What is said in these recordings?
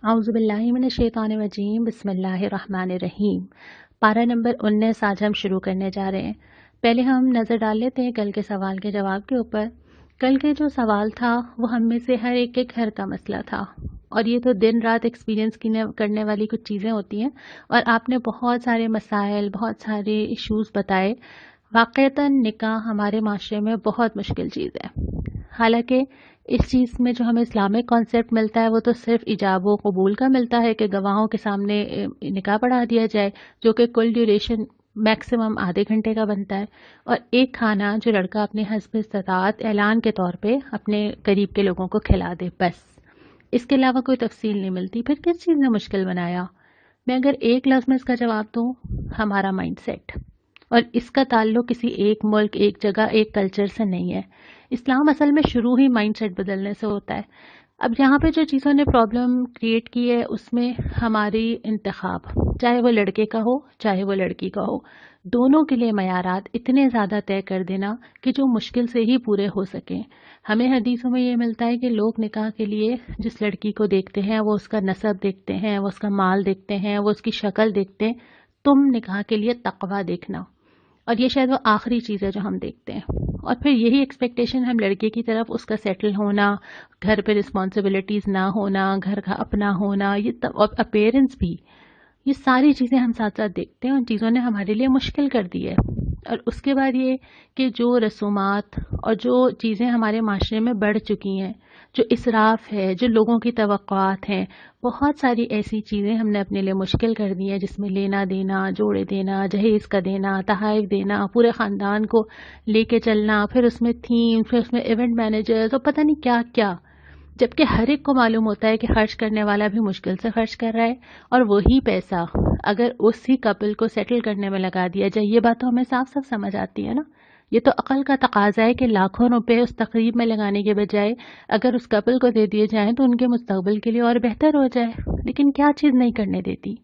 اعوذ باللہ من الشیطان الرجیم بسم اللہ الرحمن الرحیم۔ پارہ نمبر 19 آج ہم شروع کرنے جا رہے ہیں۔ پہلے ہم نظر ڈال لیتے ہیں کل کے سوال کے جواب کے اوپر۔ کل کے جو سوال تھا وہ ہم میں سے ہر ایک کے گھر کا مسئلہ تھا، اور یہ تو دن رات ایکسپیرینس کرنے والی کچھ چیزیں ہوتی ہیں، اور آپ نے بہت سارے مسائل، بہت سارے ایشوز بتائے۔ واقعتاً نکاح ہمارے معاشرے میں بہت مشکل چیز ہے، حالانکہ اس چیز میں جو ہمیں اسلامک کانسیپٹ ملتا ہے وہ تو صرف ایجاب و قبول کا ملتا ہے کہ گواہوں کے سامنے نکاح پڑھا دیا جائے، جو کہ کل ڈیوریشن میکسیمم آدھے گھنٹے کا بنتا ہے، اور ایک کھانا جو لڑکا اپنے حسب استطاعت اعلان کے طور پہ اپنے قریب کے لوگوں کو کھلا دے، بس اس کے علاوہ کوئی تفصیل نہیں ملتی۔ پھر کس چیز نے مشکل بنایا؟ میں اگر ایک لفظ میں اس کا جواب دوں، ہمارا مائنڈ سیٹ، اور اس کا تعلق کسی ایک ملک، ایک جگہ، ایک کلچر سے نہیں ہے۔ اسلام اصل میں شروع ہی مائنڈ سیٹ بدلنے سے ہوتا ہے۔ اب یہاں پہ جو چیزوں نے پرابلم کریٹ کی ہے اس میں ہماری انتخاب، چاہے وہ لڑکے کا ہو چاہے وہ لڑکی کا ہو، دونوں کے لیے معیارات اتنے زیادہ طے کر دینا کہ جو مشکل سے ہی پورے ہو سکیں۔ ہمیں حدیثوں میں یہ ملتا ہے کہ لوگ نکاح کے لیے جس لڑکی کو دیکھتے ہیں وہ اس کا نسب دیکھتے ہیں، وہ اس کا مال دیکھتے ہیں، وہ اس کی شکل دیکھتے ہیں۔ تم نکاح کے لیے تقویٰ دیکھنا، اور یہ شاید وہ آخری چیز ہے جو ہم دیکھتے ہیں۔ اور پھر یہی ایکسپیکٹیشن ہم لڑکے کی طرف، اس کا سیٹل ہونا، گھر پہ رسپانسبلٹیز نہ ہونا، گھر کا اپنا ہونا، یہ اپیرنس بھی، یہ ساری چیزیں ہم ساتھ ساتھ دیکھتے ہیں۔ ان چیزوں نے ہمارے لیے مشکل کر دی ہے۔ اور اس کے بعد یہ کہ جو رسومات اور جو چیزیں ہمارے معاشرے میں بڑھ چکی ہیں، جو اسراف ہے، جو لوگوں کی توقعات ہیں، بہت ساری ایسی چیزیں ہم نے اپنے لیے مشکل کر دی ہیں، جس میں لینا دینا، جوڑے دینا، جہیز کا دینا، تحائف دینا، پورے خاندان کو لے کے چلنا، پھر اس میں تھیم، پھر اس میں ایونٹ مینیجرز اور پتہ نہیں کیا کیا، جبکہ ہر ایک کو معلوم ہوتا ہے کہ خرچ کرنے والا بھی مشکل سے خرچ کر رہا ہے، اور وہی پیسہ اگر اسی کپل کو سیٹل کرنے میں لگا دیا جائے، یہ بات تو ہمیں صاف صاف سمجھ آتی ہے نا۔ یہ تو عقل کا تقاضا ہے کہ لاکھوں روپے اس تقریب میں لگانے کے بجائے اگر اس کپل کو دے دیے جائیں تو ان کے مستقبل کے لیے اور بہتر ہو جائے، لیکن کیا چیز نہیں کرنے دیتی؟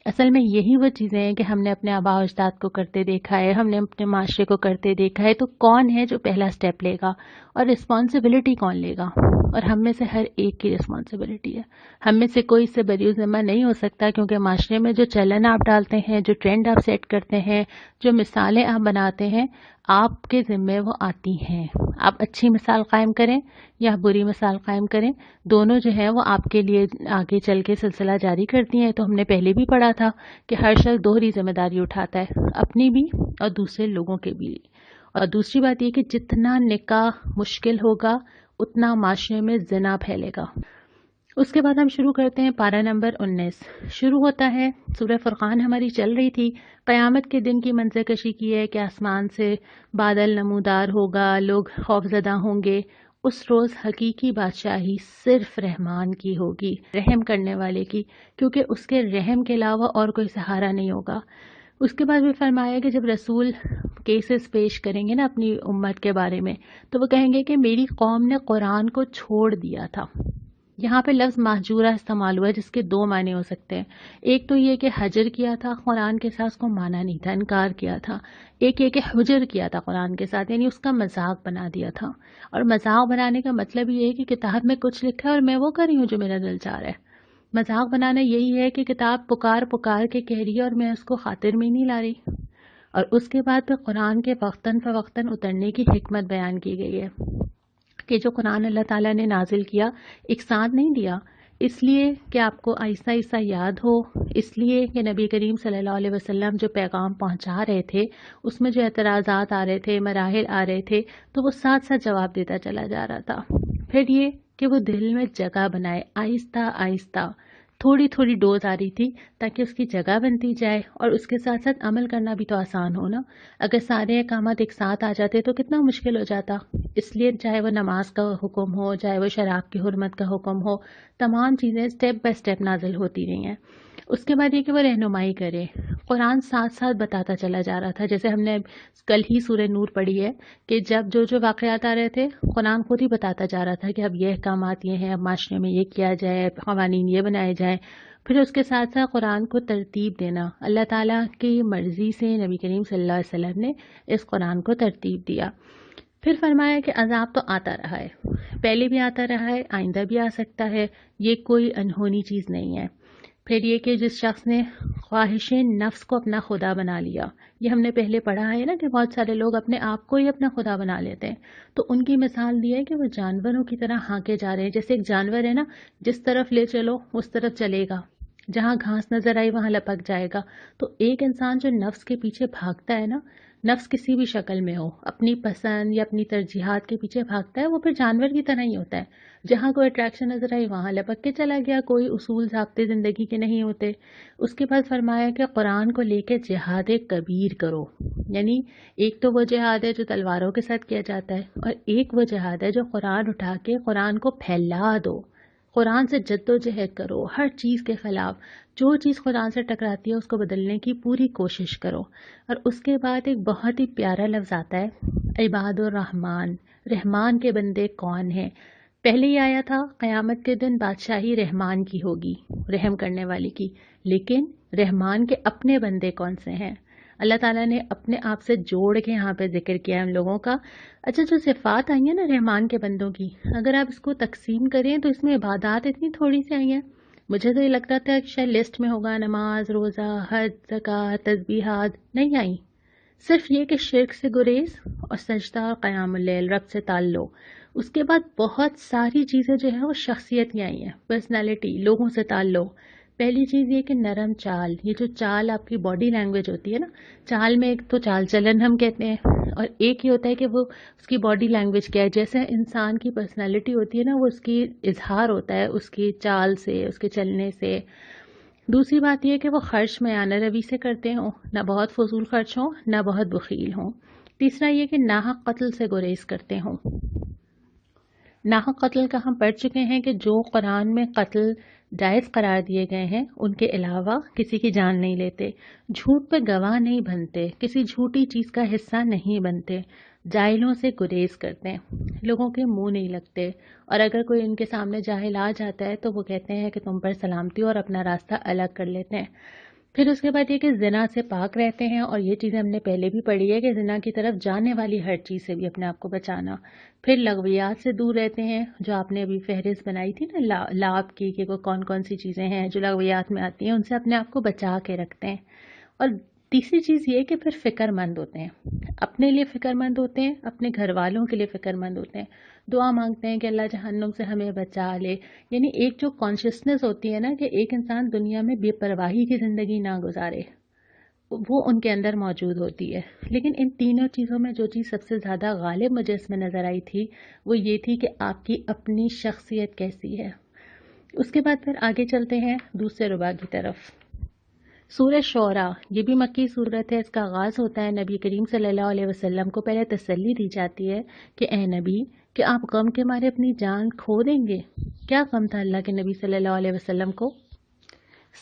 اصل میں یہی وہ چیزیں ہیں کہ ہم نے اپنے آباء و اجداد کو کرتے دیکھا ہے، ہم نے اپنے معاشرے کو کرتے دیکھا ہے، تو کون ہے جو پہلا سٹیپ لے گا اور رسپانسبلٹی کون لے گا؟ اور ہم میں سے ہر ایک کی رسپانسبلٹی ہے۔ ہم میں سے کوئی اس سے بری ذمہ نہیں ہو سکتا، کیونکہ معاشرے میں جو چلن آپ ڈالتے ہیں، جو ٹرینڈ آپ سیٹ کرتے ہیں، جو مثالیں آپ بناتے ہیں، آپ کے ذمے وہ آتی ہیں۔ آپ اچھی مثال قائم کریں یا بری مثال قائم کریں، دونوں جو ہیں وہ آپ کے لیے آگے چل کے سلسلہ جاری کرتی ہیں۔ تو ہم نے پہلے بھی پڑھا تھا کہ ہر شخص دوہری ذمہ داری اٹھاتا ہے، اپنی بھی اور دوسرے لوگوں کے بھی۔ اور دوسری بات یہ کہ جتنا نکاح مشکل ہوگا اتنا معاشرے میں زنا پھیلے گا۔ اس کے بعد ہم شروع کرتے ہیں پارہ نمبر 19۔ شروع ہوتا ہے، سورہ فرقان ہماری چل رہی تھی، قیامت کے دن کی منظر کشی کی ہے کہ آسمان سے بادل نمودار ہوگا، لوگ خوفزدہ ہوں گے۔ اس روز حقیقی بادشاہی صرف رحمان کی ہوگی، رحم کرنے والے کی، کیونکہ اس کے رحم کے علاوہ اور کوئی سہارا نہیں ہوگا۔ اس کے بعد بھی فرمایا کہ جب رسول کیسز پیش کریں گے نا اپنی امت کے بارے میں، تو وہ کہیں گے کہ میری قوم نے قرآن کو چھوڑ دیا تھا۔ یہاں پہ لفظ مہجورہ استعمال ہوا ہے، جس کے دو معنی ہو سکتے ہیں۔ ایک تو یہ کہ حجر کیا تھا قرآن کے ساتھ، اس کو مانا نہیں تھا، انکار کیا تھا۔ ایک یہ کہ حجر کیا تھا قرآن کے ساتھ، یعنی اس کا مذاق بنا دیا تھا۔ اور مذاق بنانے کا مطلب یہ ہے کہ کتاب میں کچھ لکھا ہے اور میں وہ کر رہی ہوں جو میرا دل چاہ رہا ہے۔ مذاق بنانا یہی ہے کہ کتاب پکار پکار کے کہہ رہی ہے اور میں اس کو خاطر میں نہیں لا رہی۔ اور اس کے بعد پھر قرآن کے وقتاً فوقتاً اترنے کی حکمت بیان کی گئی ہے کہ جو قرآن اللہ تعالیٰ نے نازل کیا ایک ساتھ نہیں دیا، اس لیے کہ آپ کو آہستہ آہستہ یاد ہو، اس لیے کہ نبی کریم صلی اللہ علیہ وسلم جو پیغام پہنچا رہے تھے اس میں جو اعتراضات آ رہے تھے، مراحل آ رہے تھے، تو وہ ساتھ ساتھ جواب دیتا چلا جا رہا تھا۔ پھر یہ کہ وہ دل میں جگہ بنائے، آہستہ آہستہ تھوڑی تھوڑی ڈوز آ رہی تھی تاکہ اس کی جگہ بنتی جائے، اور اس کے ساتھ ساتھ عمل کرنا بھی تو آسان ہو نا۔ اگر سارے احکامات ایک ساتھ آ جاتے تو کتنا مشکل ہو جاتا۔ اس لیے چاہے وہ نماز کا حکم ہو، چاہے وہ شراب کی حرمت کا حکم ہو، تمام چیزیں سٹیپ بائی سٹیپ نازل ہوتی رہی ہیں۔ اس کے بعد یہ کہ وہ رہنمائی کرے، قرآن ساتھ ساتھ بتاتا چلا جا رہا تھا۔ جیسے ہم نے کل ہی سورہ نور پڑھی ہے کہ جب جو واقعات آ رہے تھے قرآن خود ہی بتاتا جا رہا تھا کہ اب یہ احکامات یہ ہیں، اب معاشرے میں یہ کیا جائے، قوانین یہ بنائے جائیں۔ پھر اس کے ساتھ ساتھ قرآن کو ترتیب دینا، اللہ تعالیٰ کی مرضی سے نبی کریم صلی اللہ علیہ وسلم نے اس قرآن کو ترتیب دیا۔ پھر فرمایا کہ عذاب تو آتا رہا ہے، پہلے بھی آتا رہا ہے، آئندہ بھی آ سکتا ہے، یہ کوئی انہونی چیز نہیں ہے۔ پھر یہ کہ جس شخص نے خواہش نفس کو اپنا خدا بنا لیا، یہ ہم نے پہلے پڑھا ہے نا کہ بہت سارے لوگ اپنے آپ کو ہی اپنا خدا بنا لیتے ہیں، تو ان کی مثال دی ہے کہ وہ جانوروں کی طرح ہانکے جا رہے ہیں۔ جیسے ایک جانور ہے نا، جس طرف لے چلو اس طرف چلے گا، جہاں گھاس نظر آئی وہاں لپک جائے گا۔ تو ایک انسان جو نفس کے پیچھے بھاگتا ہے نا، نفس کسی بھی شکل میں ہو، اپنی پسند یا اپنی ترجیحات کے پیچھے بھاگتا ہے، وہ پھر جانور کی طرح ہی ہوتا ہے۔ جہاں کوئی اٹریکشن نظر آئی وہاں لپک کے چلا گیا، کوئی اصول ضابطے زندگی کے نہیں ہوتے۔ اس کے بعد فرمایا کہ قرآن کو لے کے جہاد کبیر کرو، یعنی ایک تو وہ جہاد ہے جو تلواروں کے ساتھ کیا جاتا ہے، اور ایک وہ جہاد ہے جو قرآن اٹھا کے قرآن کو پھیلا دو، قرآن سے جد و جہد کرو، ہر چیز کے خلاف جو چیز قرآن سے ٹکراتی ہے اس کو بدلنے کی پوری کوشش کرو۔ اور اس کے بعد ایک بہت ہی پیارا لفظ آتا ہے، عباد الرحمن، رحمان کے بندے کون ہیں؟ پہلے ہی آیا تھا قیامت کے دن بادشاہی رحمان کی ہوگی، رحم کرنے والی کی، لیکن رحمان کے اپنے بندے کون سے ہیں؟ اللہ تعالیٰ نے اپنے آپ سے جوڑ کے یہاں پہ ذکر کیا ہم لوگوں کا۔ اچھا، جو صفات آئی ہیں نا رحمان کے بندوں کی، اگر آپ اس کو تقسیم کریں تو اس میں عبادات اتنی تھوڑی سی آئی ہیں، مجھے تو یہ لگتا تھا کہ شاید لسٹ میں ہوگا نماز، روزہ، حج، زکوٰۃ، تسبیحات، نہیں آئی۔ صرف یہ کہ شرک سے گریز اور سجدہ اور قیام اللیل، رب سے تعلق۔ اس کے بعد بہت ساری چیزیں جو ہیں وہ شخصیت کی آئی ہیں، پرسنالٹی، لوگوں سے تعلق۔ پہلی چیز یہ کہ نرم چال، یہ جو چال آپ کی باڈی لینگویج ہوتی ہے نا، چال میں ایک تو چال چلن ہم کہتے ہیں، اور ایک یہ ہوتا ہے کہ وہ اس کی باڈی لینگویج کیا ہے، جیسے انسان کی پرسنالٹی ہوتی ہے نا، وہ اس کی اظہار ہوتا ہے اس کی چال سے، اس کے چلنے سے۔ دوسری بات یہ کہ وہ خرچ میانہ روی سے کرتے ہوں، نہ بہت فضول خرچ ہوں نہ بہت بخیل ہوں۔ تیسرا یہ کہ ناحق قتل سے گریز کرتے ہوں۔ ناحق قتل کا ہم پڑھ چکے ہیں کہ جو قرآن میں قتل جائز قرار دیے گئے ہیں ان کے علاوہ کسی کی جان نہیں لیتے، جھوٹ پہ گواہ نہیں بنتے، کسی جھوٹی چیز کا حصہ نہیں بنتے، جاہلوں سے گریز کرتے ہیں، لوگوں کے منہ نہیں لگتے، اور اگر کوئی ان کے سامنے جاہل آ جاتا ہے تو وہ کہتے ہیں کہ تم پر سلامتی، اور اپنا راستہ الگ کر لیتے ہیں۔ پھر اس کے بعد یہ کہ زنا سے پاک رہتے ہیں، اور یہ چیزیں ہم نے پہلے بھی پڑھی ہے کہ زنا کی طرف جانے والی ہر چیز سے بھی اپنے آپ کو بچانا۔ پھر لغویات سے دور رہتے ہیں، جو آپ نے ابھی فہرست بنائی تھی نا لعب کی کہ وہ کون کون سی چیزیں ہیں جو لغویات میں آتی ہیں، ان سے اپنے آپ کو بچا کے رکھتے ہیں۔ اور تیسری چیز یہ کہ پھر فکر مند ہوتے ہیں، اپنے لیے فکر مند ہوتے ہیں، اپنے گھر والوں کے لیے فکر مند ہوتے ہیں، دعا مانگتے ہیں کہ اللہ جہنم سے ہمیں بچا لے۔ یعنی ایک جو کانشیسنس ہوتی ہے نا کہ ایک انسان دنیا میں بے پرواہی کی زندگی نہ گزارے، وہ ان کے اندر موجود ہوتی ہے۔ لیکن ان تینوں چیزوں میں جو چیز سب سے زیادہ غالب مجھے اس میں نظر آئی تھی وہ یہ تھی کہ آپ کی اپنی شخصیت کیسی ہے۔ اس کے بعد پھر آگے چلتے ہیں دوسرے ربع کی طرف۔ سورہ شعراء یہ بھی مکی صورت ہے، اس کا آغاز ہوتا ہے نبی کریم صلی اللہ علیہ وسلم کو پہلے تسلی دی جاتی ہے کہ اے نبی، کہ آپ غم کے مارے اپنی جان کھو دیں گے؟ کیا غم تھا اللہ کے نبی صلی اللہ علیہ وسلم کو؟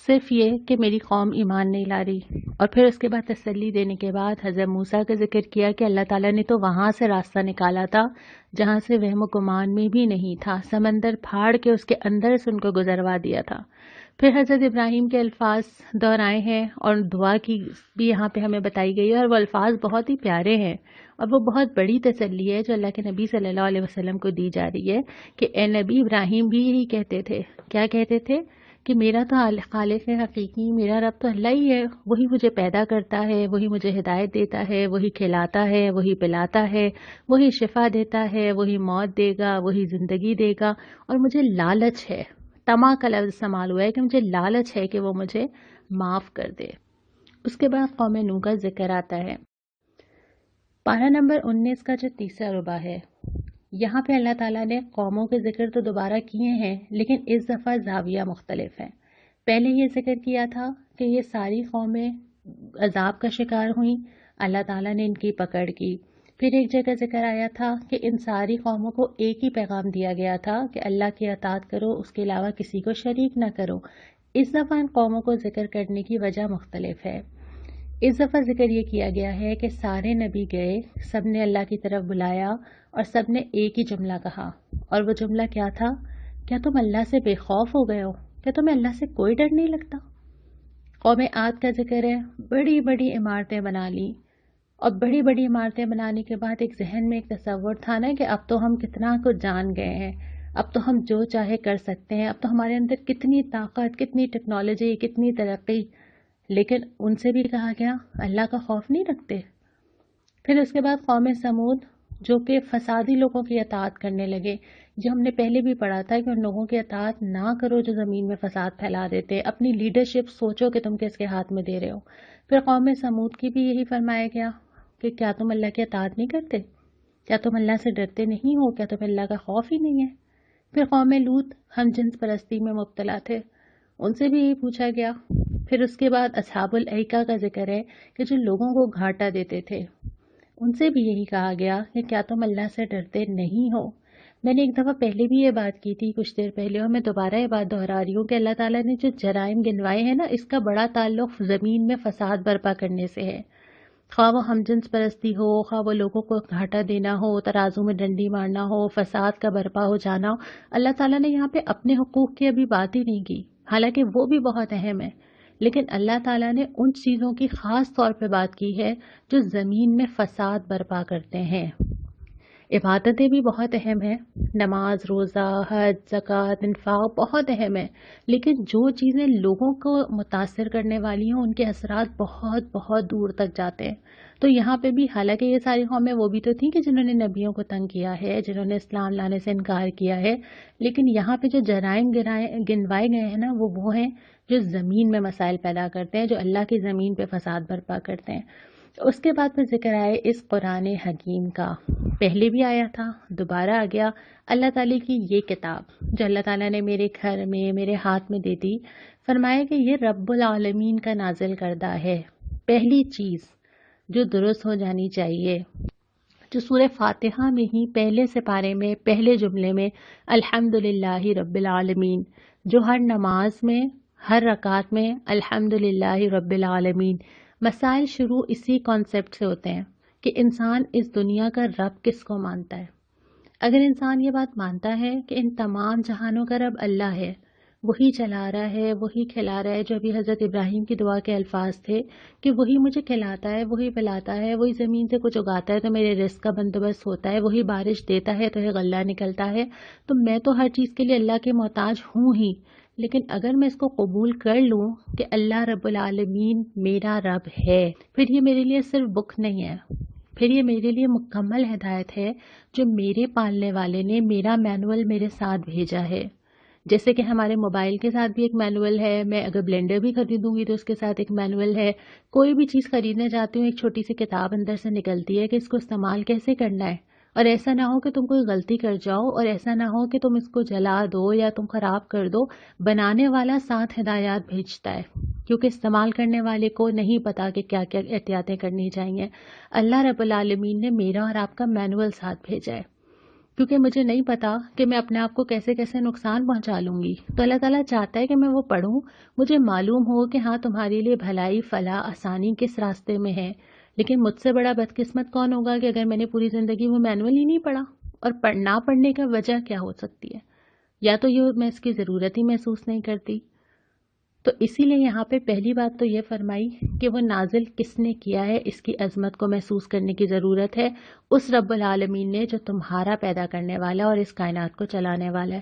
صرف یہ کہ میری قوم ایمان نہیں لا رہی۔ اور پھر اس کے بعد تسلی دینے کے بعد حضرت موسیٰ کا ذکر کیا کہ اللہ تعالیٰ نے تو وہاں سے راستہ نکالا تھا جہاں سے وہم و گمان میں بھی نہیں تھا، سمندر پھاڑ کے اس کے اندر سے ان کو گزروا دیا تھا۔ پھر حضرت ابراہیم کے الفاظ دہرائے ہیں اور دعا کی بھی یہاں پہ ہمیں بتائی گئی ہے، اور وہ الفاظ بہت ہی پیارے ہیں، اور وہ بہت بڑی تسلی ہے جو اللہ کے نبی صلی اللہ علیہ وسلم کو دی جا رہی ہے کہ اے نبی، ابراہیم بھی یہی کہتے تھے۔ کیا کہتے تھے؟ کہ میرا تو خالق حقیقی، میرا رب تو اللہ ہی ہے، وہی مجھے پیدا کرتا ہے، وہی مجھے ہدایت دیتا ہے، وہی کھلاتا ہے، وہی پلاتا ہے، وہی شفا دیتا ہے، وہی موت دے گا، وہی زندگی دے گا، اور مجھے لالچ ہے، طمع کا لفظ استعمال ہوا ہے کہ مجھے لالچ ہے کہ وہ مجھے معاف کر دے۔ اس کے بعد قوم نوح کا ذکر آتا ہے۔ پارہ نمبر 19 کا جو تیسرا ربع ہے، یہاں پہ اللہ تعالیٰ نے قوموں کے ذکر تو دوبارہ کیے ہیں، لیکن اس دفعہ زاویہ مختلف ہیں۔ پہلے یہ ذکر کیا تھا کہ یہ ساری قومیں عذاب کا شکار ہوئیں، اللہ تعالیٰ نے ان کی پکڑ کی۔ پھر ایک جگہ ذکر آیا تھا کہ ان ساری قوموں کو ایک ہی پیغام دیا گیا تھا کہ اللہ کی اطاعت کرو، اس کے علاوہ کسی کو شریک نہ کرو۔ اس دفعہ ان قوموں کو ذکر کرنے کی وجہ مختلف ہے۔ اس دفعہ ذکر یہ کیا گیا ہے کہ سارے نبی گئے، سب نے اللہ کی طرف بلایا، اور سب نے ایک ہی جملہ کہا، اور وہ جملہ کیا تھا؟ کیا تم اللہ سے بے خوف ہو گئے ہو؟ کیا تمہیں اللہ سے کوئی ڈر نہیں لگتا؟ قوم عاد کا ذکر ہے، بڑی بڑی عمارتیں بنا لی، اور بڑی بڑی عمارتیں بنانے کے بعد ایک ذہن میں ایک تصور تھا نا کہ اب تو ہم کتنا کچھ جان گئے ہیں، اب تو ہم جو چاہے کر سکتے ہیں، اب تو ہمارے اندر کتنی طاقت، کتنی ٹیکنالوجی، کتنی ترقی. لیکن ان سے بھی کہا گیا اللہ کا خوف نہیں رکھتے. پھر اس کے بعد قوم سمود جو کہ فسادی لوگوں کی اطاعت کرنے لگے، جو ہم نے پہلے بھی پڑھا تھا کہ ان لوگوں کی اطاعت نہ کرو جو زمین میں فساد پھیلا دیتے. اپنی لیڈرشپ سوچو کہ تم کس کے ہاتھ میں دے رہے ہو. پھر قوم سمود کی بھی یہی فرمایا گیا کہ کیا تم اللہ کی اطاعت نہیں کرتے، کیا تم اللہ سے ڈرتے نہیں ہو، کیا تمہیں اللہ کا خوف ہی نہیں ہے. پھر قوم لوط ہم جنس پرستی میں مبتلا تھے، ان سے بھی یہی پوچھا گیا. پھر اس کے بعد اصحاب الایکہ کا ذکر ہے کہ جو لوگوں کو گھاٹا دیتے تھے، ان سے بھی یہی کہا گیا کہ کیا تم اللہ سے ڈرتے نہیں ہو. میں نے ایک دفعہ پہلے بھی یہ بات کی تھی کچھ دیر پہلے، اور میں دوبارہ یہ بات دہرا رہی ہوں کہ اللہ تعالیٰ نے جو جرائم گنوائے ہیں نا، اس کا بڑا تعلق زمین میں فساد برپا کرنے سے ہے. خواہ وہ ہم جنس پرستی ہو، خواہ وہ لوگوں کو گھاٹا دینا ہو، ترازو میں ڈنڈی مارنا ہو، فساد کا برپا ہو جانا ہو. اللہ تعالیٰ نے یہاں پہ اپنے حقوق کی ابھی بات ہی نہیں کی، حالانکہ وہ بھی بہت اہم ہے. لیکن اللہ تعالیٰ نے ان چیزوں کی خاص طور پہ بات کی ہے جو زمین میں فساد برپا کرتے ہیں. عبادتیں بھی بہت اہم ہیں، نماز، روزہ، حج، زکوٰۃ، انفاق بہت اہم ہے، لیکن جو چیزیں لوگوں کو متاثر کرنے والی ہیں ان کے اثرات بہت بہت دور تک جاتے ہیں. تو یہاں پہ بھی حالانکہ یہ ساری قومیں وہ بھی تو تھیں کہ جنہوں نے نبیوں کو تنگ کیا ہے، جنہوں نے اسلام لانے سے انکار کیا ہے، لیکن یہاں پہ جو جرائم گنوائے گئے ہیں نا، وہ ہیں جو زمین میں مسائل پیدا کرتے ہیں، جو اللہ کی زمین پہ فساد برپا کرتے ہیں. اس کے بعد پھر ذکر آئے اس قرآن حکیم کا. پہلے بھی آیا تھا، دوبارہ آ گیا. اللہ تعالیٰ کی یہ کتاب جو اللہ تعالیٰ نے میرے گھر میں، میرے ہاتھ میں دے دی، فرمایا کہ یہ رب العالمین کا نازل کردہ ہے. پہلی چیز جو درست ہو جانی چاہیے، جو سورہ فاتحہ میں ہی پہلے سپارے میں پہلے جملے میں الحمدللہ رب العالمین، جو ہر نماز میں ہر رکعت میں الحمدللہ رب العالمین. مسائل شروع اسی کانسیپٹ سے ہوتے ہیں کہ انسان اس دنیا کا رب کس کو مانتا ہے. اگر انسان یہ بات مانتا ہے کہ ان تمام جہانوں کا رب اللہ ہے، وہی چلا رہا ہے، وہی کھلا رہا ہے، جو ابھی حضرت ابراہیم کی دعا کے الفاظ تھے کہ وہی مجھے کھلاتا ہے، وہی پلاتا ہے، وہی زمین سے کچھ اگاتا ہے تو میرے رزق کا بندوبست ہوتا ہے، وہی بارش دیتا ہے تو یہ غلہ نکلتا ہے، تو میں تو ہر چیز کے لیے اللہ کے محتاج ہوں ہی. لیکن اگر میں اس کو قبول کر لوں کہ اللہ رب العالمین میرا رب ہے، پھر یہ میرے لیے صرف بک نہیں ہے، پھر یہ میرے لیے مکمل ہدایت ہے جو میرے پالنے والے نے میرا مینول میرے ساتھ بھیجا ہے. جیسے کہ ہمارے موبائل کے ساتھ بھی ایک مینول ہے، میں اگر بلینڈر بھی خریدوں گی تو اس کے ساتھ ایک مینول ہے. کوئی بھی چیز خریدنے جاتی ہوں ایک چھوٹی سی کتاب اندر سے نکلتی ہے کہ اس کو استعمال کیسے کرنا ہے، اور ایسا نہ ہو کہ تم کوئی غلطی کر جاؤ، اور ایسا نہ ہو کہ تم اس کو جلا دو یا تم خراب کر دو. بنانے والا ساتھ ہدایات بھیجتا ہے کیونکہ استعمال کرنے والے کو نہیں پتا کہ کیا کیا احتیاطیں کرنی چاہیے. اللہ رب العالمین نے میرا اور آپ کا مینول ساتھ بھیجا ہے کیونکہ مجھے نہیں پتا کہ میں اپنے آپ کو کیسے کیسے نقصان پہنچا لوں گی. تو اللہ تعالیٰ چاہتا ہے کہ میں وہ پڑھوں، مجھے معلوم ہو کہ ہاں تمہارے لیے بھلائی، فلاح، آسانی کس راستے میں ہے. لیکن مجھ سے بڑا بدقسمت کون ہوگا کہ اگر میں نے پوری زندگی وہ مینول ہی نہیں پڑھا. اور نہ پڑھنے کا وجہ کیا ہو سکتی ہے؟ یا تو یہ میں اس کی ضرورت ہی محسوس نہیں کرتی. تو اسی لیے یہاں پہ پہلی بات تو یہ فرمائی کہ وہ نازل کس نے کیا ہے، اس کی عظمت کو محسوس کرنے کی ضرورت ہے. اس رب العالمین نے جو تمہارا پیدا کرنے والا اور اس کائنات کو چلانے والا ہے.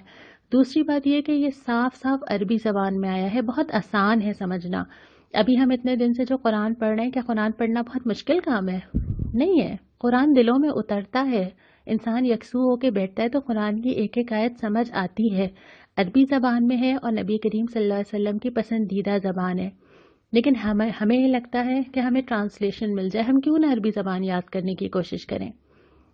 دوسری بات یہ کہ یہ صاف صاف عربی زبان میں آیا ہے، بہت آسان ہے سمجھنا. ابھی ہم اتنے دن سے جو قرآن پڑھ رہے ہیں، کیا قرآن پڑھنا بہت مشکل کام ہے؟ نہیں ہے. قرآن دلوں میں اترتا ہے، انسان یکسو ہو کے بیٹھتا ہے تو قرآن کی ایک ایک آیت سمجھ آتی ہے. عربی زبان میں ہے اور نبی کریم صلی اللہ علیہ وسلم کی پسندیدہ زبان ہے. لیکن ہمیں یہ لگتا ہے کہ ہمیں ٹرانسلیشن مل جائے، ہم کیوں نہ عربی زبان یاد کرنے کی کوشش کریں.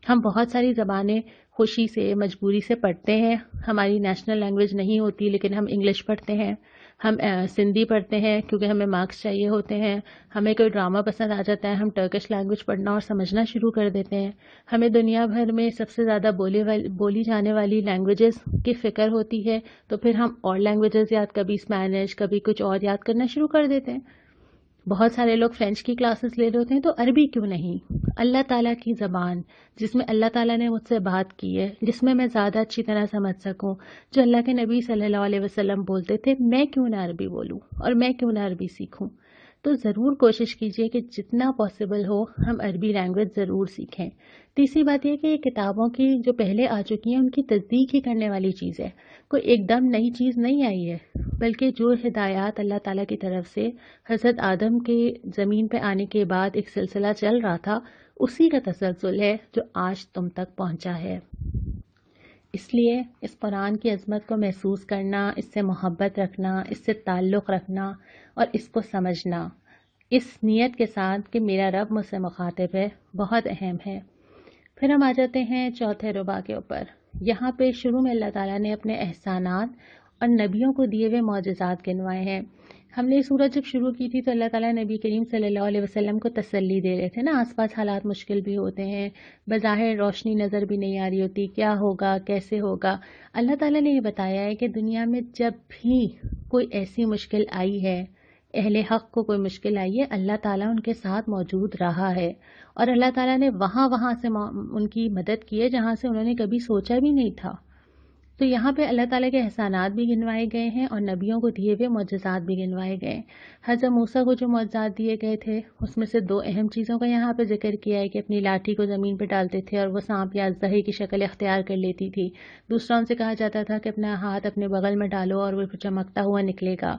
ہم بہت ساری زبانیں خوشی سے، مجبوری سے پڑھتے ہیں. ہماری نیشنل لینگویج نہیں ہوتی لیکن ہم انگلش پڑھتے ہیں، ہم سندھی پڑھتے ہیں کیونکہ ہمیں مارکس چاہیے ہوتے ہیں. ہمیں کوئی ڈرامہ پسند آ جاتا ہے، ہم ٹرکش لینگویج پڑھنا اور سمجھنا شروع کر دیتے ہیں. ہمیں دنیا بھر میں سب سے زیادہ بولی جانے والی لینگویجز کی فکر ہوتی ہے تو پھر ہم اور لینگویجز یاد، کبھی اسپینش، کبھی کچھ اور یاد کرنا شروع کر دیتے ہیں. بہت سارے لوگ فرینچ کی کلاسز لے رہے ہوتے ہیں، تو عربی کیوں نہیں؟ اللہ تعالیٰ کی زبان جس میں اللہ تعالیٰ نے مجھ سے بات کی ہے، جس میں زیادہ اچھی طرح سمجھ سکوں، جو اللہ کے نبی صلی اللہ علیہ وسلم بولتے تھے، میں کیوں نہ عربی بولوں اور میں کیوں نہ عربی سیکھوں؟ تو ضرور کوشش کیجیے کہ جتنا پاسبل ہو ہم عربی لینگویج ضرور سیکھیں۔ تیسری بات یہ کہ یہ کتابوں کی جو پہلے آ چکی ہیں ان کی تصدیق ہی کرنے والی چیز ہے، کوئی ایک دم نئی چیز نہیں آئی ہے، بلکہ جو ہدایات اللہ تعالیٰ کی طرف سے حضرت آدم کے زمین پہ آنے کے بعد ایک سلسلہ چل رہا تھا، اسی کا تسلسل ہے جو آج تم تک پہنچا ہے۔ اس لیے اس قرآن کی عظمت کو محسوس کرنا، اس سے محبت رکھنا، اس سے تعلق رکھنا اور اس کو سمجھنا اس نیت کے ساتھ کہ میرا رب مجھ سے مخاطب ہے، بہت اہم ہے۔ پھر ہم آ جاتے ہیں چوتھے ربع کے اوپر۔ یہاں پہ شروع میں اللہ تعالیٰ نے اپنے احسانات اور نبیوں کو دیے ہوئے معجزات گنوائے ہیں۔ ہم نے یہ سورت جب شروع کی تھی تو اللہ تعالیٰ نبی کریم صلی اللہ علیہ وسلم کو تسلی دے رہے تھے نا، آس پاس حالات مشکل بھی ہوتے ہیں، بظاہر روشنی نظر بھی نہیں آ رہی ہوتی، کیا ہوگا کیسے ہوگا۔ اللہ تعالیٰ نے یہ بتایا ہے کہ دنیا میں جب بھی کوئی ایسی مشکل آئی ہے، اہل حق کو کوئی مشکل آئی ہے، اللہ تعالیٰ ان کے ساتھ موجود رہا ہے، اور اللہ تعالیٰ نے وہاں سے ان کی مدد کی ہے جہاں سے انہوں نے کبھی سوچا بھی نہیں تھا۔ تو یہاں پہ اللہ تعالیٰ کے احسانات بھی گنوائے گئے ہیں اور نبیوں کو دیے ہوئے معجزات بھی گنوائے گئے ہیں۔ حضرت موسیٰ کو جو معجزات دیے گئے تھے اس میں سے دو اہم چیزوں کا یہاں پہ ذکر کیا ہے کہ اپنی لاٹھی کو زمین پہ ڈالتے تھے اور وہ سانپ یا اژدہے کی شکل اختیار کر لیتی تھی۔ دوسرا ان سے کہا جاتا تھا کہ اپنا ہاتھ اپنے بغل میں ڈالو اور وہ چمکتا ہوا نکلے گا۔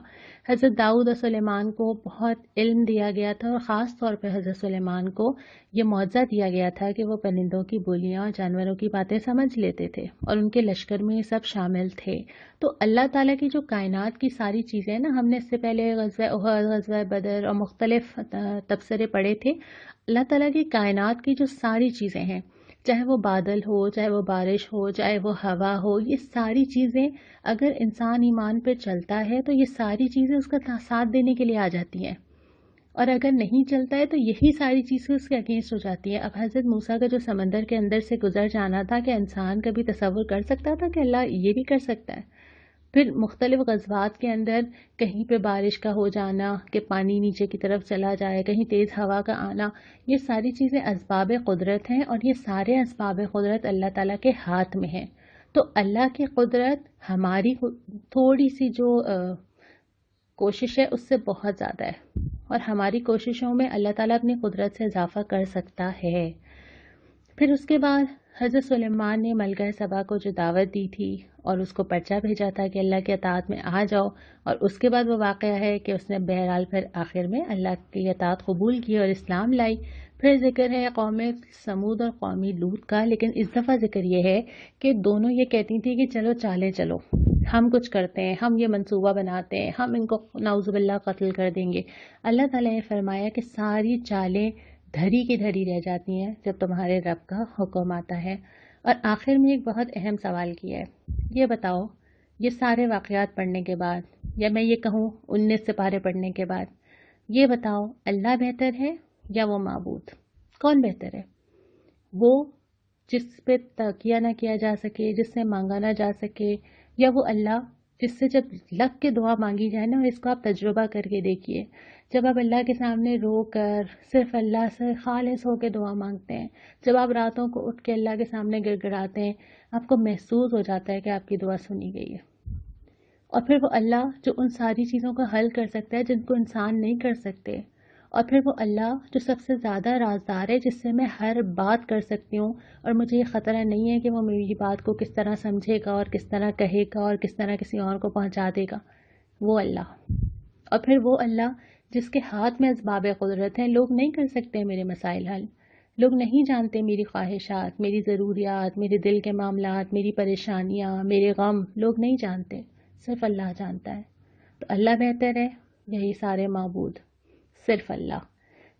حضرت داؤد اور سلیمان کو بہت علم دیا گیا تھا اور خاص طور پہ حضرت سلیمان کو یہ معجزہ دیا گیا تھا کہ وہ پرندوں کی بولیاں اور جانوروں کی باتیں سمجھ لیتے تھے اور ان کے لشکر میں یہ سب شامل تھے۔ تو اللہ تعالیٰ کی جو کائنات کی ساری چیزیں نا، ہم نے اس سے پہلے غزوہ احد، غزوہ بدر اور مختلف تبصرے پڑھے تھے۔ اللہ تعالیٰ کی کائنات کی جو ساری چیزیں ہیں، چاہے وہ بادل ہو، چاہے وہ بارش ہو، چاہے وہ ہوا ہو، یہ ساری چیزیں اگر انسان ایمان پہ چلتا ہے تو یہ ساری چیزیں اس کا ساتھ دینے کے لیے آ جاتی ہیں، اور اگر نہیں چلتا ہے تو یہی ساری چیزیں اس کے اگینسٹ ہو جاتی ہیں۔ اب حضرت موسیٰ کا جو سمندر کے اندر سے گزر جانا تھا، کہ انسان کبھی تصور کر سکتا تھا کہ اللہ یہ بھی کر سکتا ہے؟ پھر مختلف غزوات کے اندر کہیں پہ بارش کا ہو جانا کہ پانی نیچے کی طرف چلا جائے، کہیں تیز ہوا کا آنا، یہ ساری چیزیں اسباب قدرت ہیں اور یہ سارے اسباب قدرت اللہ تعالیٰ کے ہاتھ میں ہیں۔ تو اللہ کی قدرت ہماری تھوڑی سی جو کوشش ہے اس سے بہت زیادہ ہے، اور ہماری کوششوں میں اللہ تعالیٰ اپنی قدرت سے اضافہ کر سکتا ہے۔ پھر اس کے بعد حضرت سلیمان نے ملکہ سبا کو جو دعوت دی تھی اور اس کو پرچہ بھیجا تھا کہ اللہ کے اطاعت میں آ جاؤ، اور اس کے بعد وہ واقعہ ہے کہ اس نے بہرحال پھر آخر میں اللہ کی اطاعت قبول کی اور اسلام لائی۔ پھر ذکر ہے قوم سمود اور قوم لوط کا، لیکن اس دفعہ ذکر یہ ہے کہ دونوں یہ کہتی تھی کہ چلو چالیں چلو، ہم کچھ کرتے ہیں، ہم یہ منصوبہ بناتے ہیں، ہم ان کو نعوذ باللہ قتل کر دیں گے۔ اللہ تعالیٰ نے فرمایا کہ ساری چالیں دھری کی دھری رہ جاتی ہیں جب تمہارے رب کا حکم آتا ہے۔ اور آخر میں ایک بہت اہم سوال کیا ہے، یہ بتاؤ یہ سارے واقعات پڑھنے کے بعد، یا میں یہ کہوں 19 سپارے پڑھنے کے بعد، یہ بتاؤ اللہ بہتر ہے یا وہ معبود؟ کون بہتر ہے؟ وہ جس پہ تکیہ نہ کیا جا سکے، جس سے مانگا نہ جا سکے، یا وہ اللہ جس سے جب لگ کے دعا مانگی جائے نا، اور اس کو آپ تجربہ کر کے دیکھیے، جب آپ اللہ کے سامنے رو کر صرف اللہ سے خالص ہو کے دعا مانگتے ہیں، جب آپ راتوں کو اٹھ کے اللہ کے سامنے گڑ گڑاتے ہیں، آپ کو محسوس ہو جاتا ہے کہ آپ کی دعا سنی گئی ہے۔ اور پھر وہ اللہ جو ان ساری چیزوں کا حل کر سکتا ہے جن کو انسان نہیں کر سکتے، اور پھر وہ اللہ جو سب سے زیادہ رازدار ہے، جس سے میں ہر بات کر سکتی ہوں اور مجھے یہ خطرہ نہیں ہے کہ وہ میری بات کو کس طرح سمجھے گا اور کس طرح کہے گا اور کس طرح کسی اور کو پہنچا دے گا، وہ اللہ۔ اور پھر وہ اللہ جس کے ہاتھ میں اسباب قدرت ہیں، لوگ نہیں کر سکتے میرے مسائل حل، لوگ نہیں جانتے میری خواہشات، میری ضروریات، میرے دل کے معاملات، میری پریشانیاں، میرے غم، لوگ نہیں جانتے، صرف اللہ جانتا ہے۔ تو اللہ بہتر ہے یا یہ سارے معبود؟ صرف اللہ۔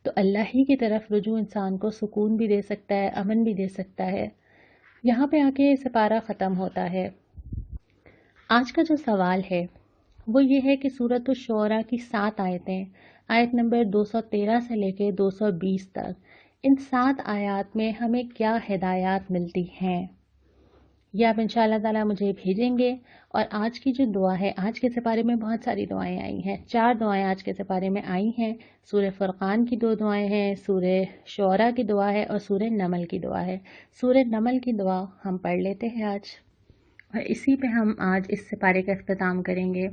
تو اللہ ہی کی طرف رجوع انسان کو سکون بھی دے سکتا ہے، امن بھی دے سکتا ہے۔ یہاں پہ آ کے سپارہ ختم ہوتا ہے۔ آج کا جو سوال ہے وہ یہ ہے کہ سورۃ الشعراء کی 7 آیتیں، آیت نمبر 213 سے لے کے 220 تک، ان 7 آیات میں ہمیں کیا ہدایات ملتی ہیں؟ یہ آپ انشاءاللہ تعالیٰ مجھے بھیجیں گے۔ اور آج کی جو دعا ہے، آج کے سپارے میں بہت ساری دعائیں آئی ہیں، 4 دعائیں آج کے سپارے میں آئی ہیں۔ سورہ فرقان کی 2 دعائیں ہیں، سورہ شعراء کی دعا ہے اور سورہ نمل کی دعا ہے۔ سورہ نمل کی دعا ہم پڑھ لیتے ہیں آج، اور اسی پہ ہم آج اس سپارے کا اختتام کریں گے۔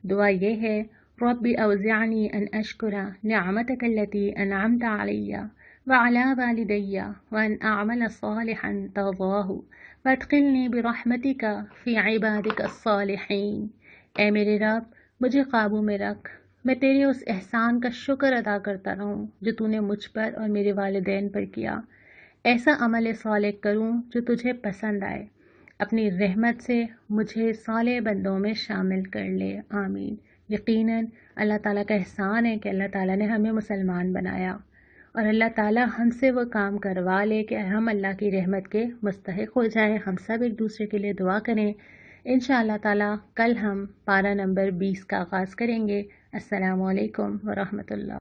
دعا یہ ہے: رب أوزعني أن أشكر نعمتك التي أنعمت علي وعلى والدي وأن أعمل صالحا ترضاه وادخلني برحمتك في عبادك الصالحين۔ اے میرے رب، مجھے قابو میں رکھ، میں تیرے اس احسان کا شکر ادا کرتا رہوں جو تو نے مجھ پر اور میرے والدین پر کیا۔ ایسا عمل صالح کروں جو تجھے پسند آئے، اپنی رحمت سے مجھے صالح بندوں میں شامل کر لے، آمین۔ یقیناً اللہ تعالیٰ کا احسان ہے کہ اللہ تعالیٰ نے ہمیں مسلمان بنایا، اور اللہ تعالیٰ ہم سے وہ کام کروا لے کہ ہم اللہ کی رحمت کے مستحق ہو جائیں۔ ہم سب ایک دوسرے کے لیے دعا کریں۔ انشاءاللہ تعالیٰ کل ہم پارہ نمبر 20 کا آغاز کریں گے۔ السلام علیکم ورحمۃ اللہ۔